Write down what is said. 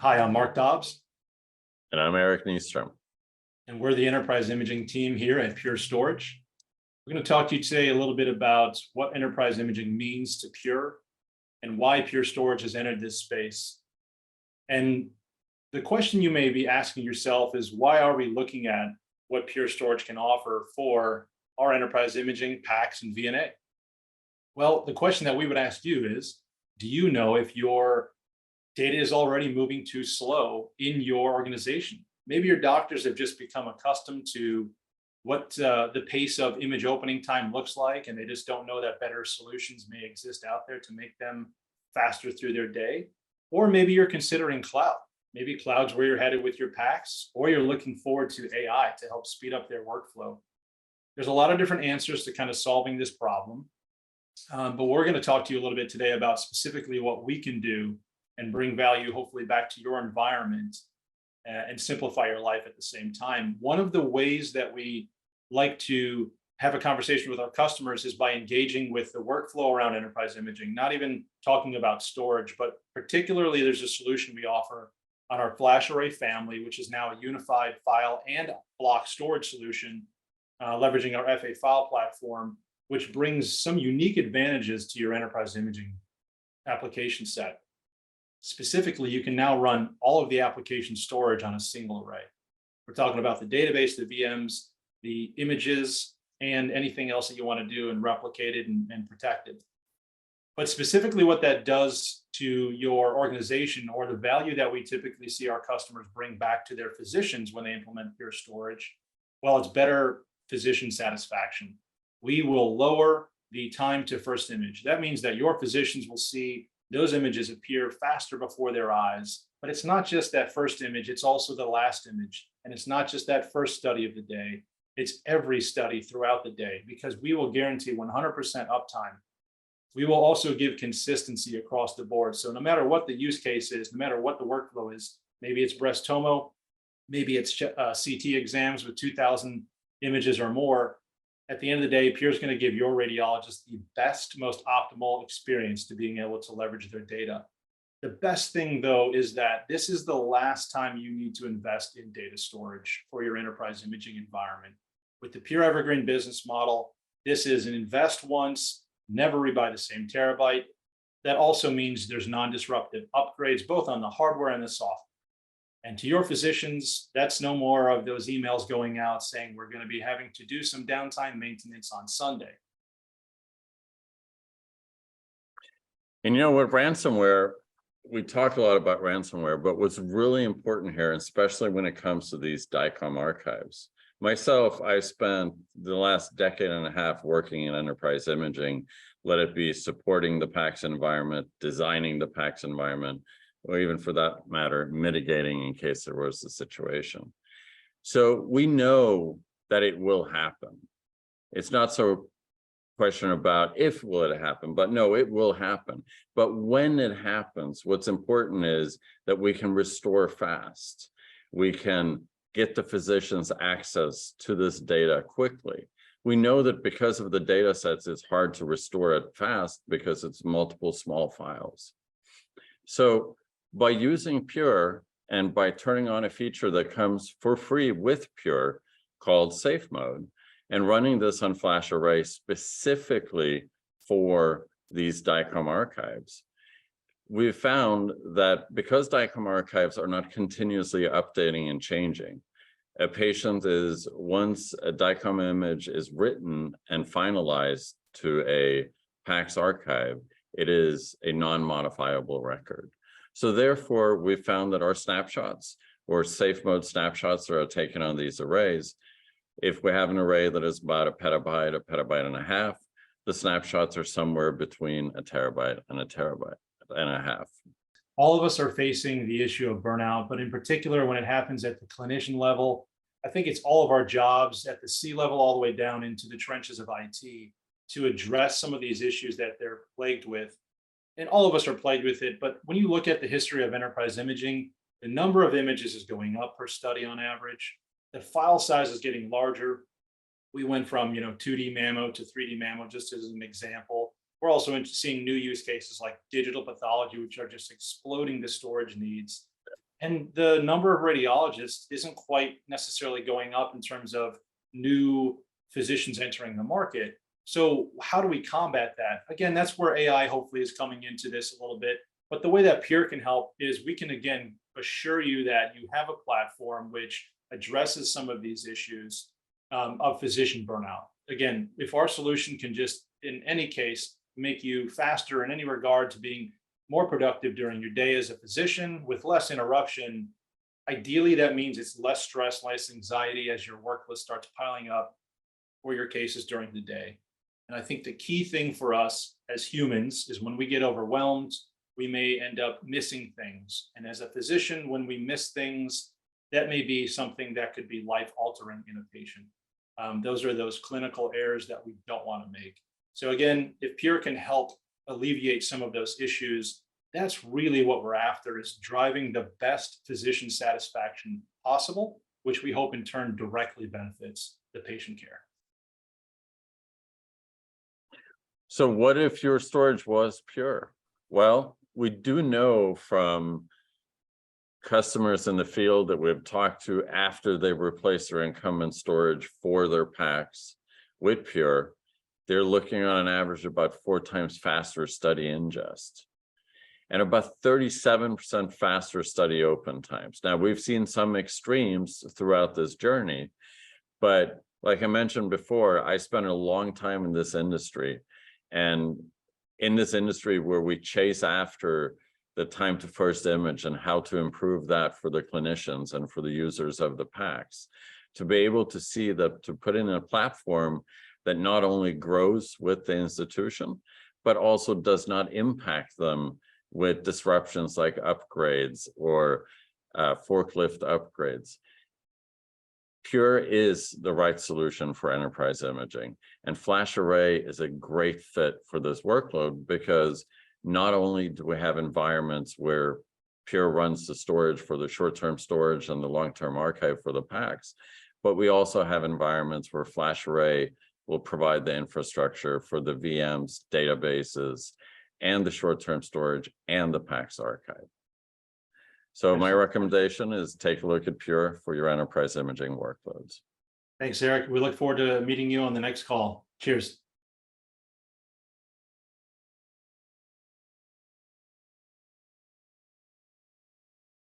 Hi, I'm Mark Dobbs, And I'm Eric Nystrom. and we're the enterprise imaging team here at Pure Storage. We're going to talk to you today a little bit about what enterprise imaging means to Pure and why Pure Storage has entered this space. And the question you may be asking yourself is, why are we looking at what Pure Storage can offer for our enterprise imaging, PACS, and VNA? Well, the question that we would ask you is, do you know if your data is already moving too slow in your organization? Maybe your doctors have just become accustomed to what the pace of image opening time looks like, and they just don't know that better solutions may exist out there to make them faster through their day. Or maybe you're considering cloud. Maybe cloud's where you're headed with your PACS, or you're looking forward to AI to help speed up their workflow. There's a lot of different answers to kind of solving this problem. But we're going to talk to you a little bit today about specifically what we can do and bring value, hopefully, back to your environment and simplify your life at the same time. One of the ways that we like to have a conversation with our customers is by engaging with the workflow around enterprise imaging, not even talking about storage, but particularly there's a solution we offer on our FlashArray family, which is now a unified file and block storage solution, leveraging our FA file platform, which brings some unique advantages to your enterprise imaging application set. Specifically, you can now run all of the application storage on a single array. We're talking about the database, the VMs, the images, and anything else that you want to do and replicate it and protect it. But specifically what that does to your organization, or the value that we typically see our customers bring back to their physicians when they implement Pure Storage, well, it's better physician satisfaction. We will lower the time to first image. That means that your physicians will see those images appear faster before their eyes. But it's not just that first image, it's also the last image. And it's not just that first study of the day, it's every study throughout the day, because we will guarantee 100% uptime. We will also give consistency across the board. So no matter what the use case is, no matter what the workflow is, maybe it's breast tomo, maybe it's CT exams with 2,000 images or more, at the end of the day, Pure is going to give your radiologist the best, most optimal experience to being able to leverage their data. The best thing, though, is that this is the last time you need to invest in data storage for your enterprise imaging environment. With the Pure Evergreen business model, this is an invest once, never rebuy the same terabyte. That also means there's non-disruptive upgrades, both on the hardware and the software. And to your physicians, that's no more of those emails going out saying we're going to be having to do some downtime maintenance on Sunday. And with ransomware, we talked a lot about ransomware, but what's really important here, especially when it comes to these DICOM archives. Myself, I spent the last decade and a half working in enterprise imaging, let it be supporting the PACS environment, designing the PACS environment, or even for that matter, mitigating in case there was a situation. So we know that it will happen. It's not so question about if will it happen, but no, it will happen. But when it happens, what's important is that we can restore fast. We can get the physicians access to this data quickly. We know that because of the data sets, it's hard to restore it fast because it's multiple small files. So by using Pure and by turning on a feature that comes for free with Pure called Safe Mode, and running this on FlashArray specifically for these DICOM archives, we've found that because DICOM archives are not continuously updating and changing, a patient is, once a DICOM image is written and finalized to a PACS archive, it is a non-modifiable record. So therefore, we found that our snapshots, or safe mode snapshots that are taken on these arrays, if we have an array that is about a petabyte and a half, the snapshots are somewhere between a terabyte and a half. All of us are facing the issue of burnout, but in particular, when it happens at the clinician level, I think it's all of our jobs at the C level all the way down into the trenches of IT to address some of these issues that they're plagued with. And all of us are plagued with it. But when you look at the history of enterprise imaging, the number of images is going up per study on average. The file size is getting larger. We went from 2D mammo to 3D mammo, just as an example. We're also seeing new use cases like digital pathology, which are just exploding the storage needs. And the number of radiologists isn't quite necessarily going up in terms of new physicians entering the market. So how do we combat that? Again, that's where AI hopefully is coming into this a little bit. But the way that Pure can help is we can, again, assure you that you have a platform which addresses some of these issues of physician burnout. Again, if our solution can just, in any case, make you faster in any regard to being more productive during your day as a physician with less interruption, ideally that means it's less stress, less anxiety as your work list starts piling up for your cases during the day. And I think the key thing for us as humans is when we get overwhelmed, we may end up missing things. And as a physician, when we miss things, that may be something that could be life altering in a patient. Those are those clinical errors that we don't want to make. So again, if Pure can help alleviate some of those issues, that's really what we're after, is driving the best physician satisfaction possible, which we hope in turn directly benefits the patient care. So what if your storage was Pure? Well, we do know from customers in the field that we've talked to after they've replaced their incumbent storage for their packs with Pure, they're looking on an average about 4 times faster study ingest and about 37% faster study open times. Now, we've seen some extremes throughout this journey, but like I mentioned before, I spent a long time in this industry, and in this industry where we chase after the time to first image and how to improve that for the clinicians and for the users of the packs, to be able to see that, to put in a platform that not only grows with the institution, but also does not impact them with disruptions like upgrades or forklift upgrades. Pure is the right solution for enterprise imaging, and FlashArray is a great fit for this workload, because not only do we have environments where Pure runs the storage for the short-term storage and the long-term archive for the packs, but we also have environments where FlashArray will provide the infrastructure for the VMs, databases, and the short-term storage and the packs archive. So my recommendation is take a look at Pure for your enterprise imaging workloads. Thanks, Eric. We look forward to meeting you on the next call. Cheers.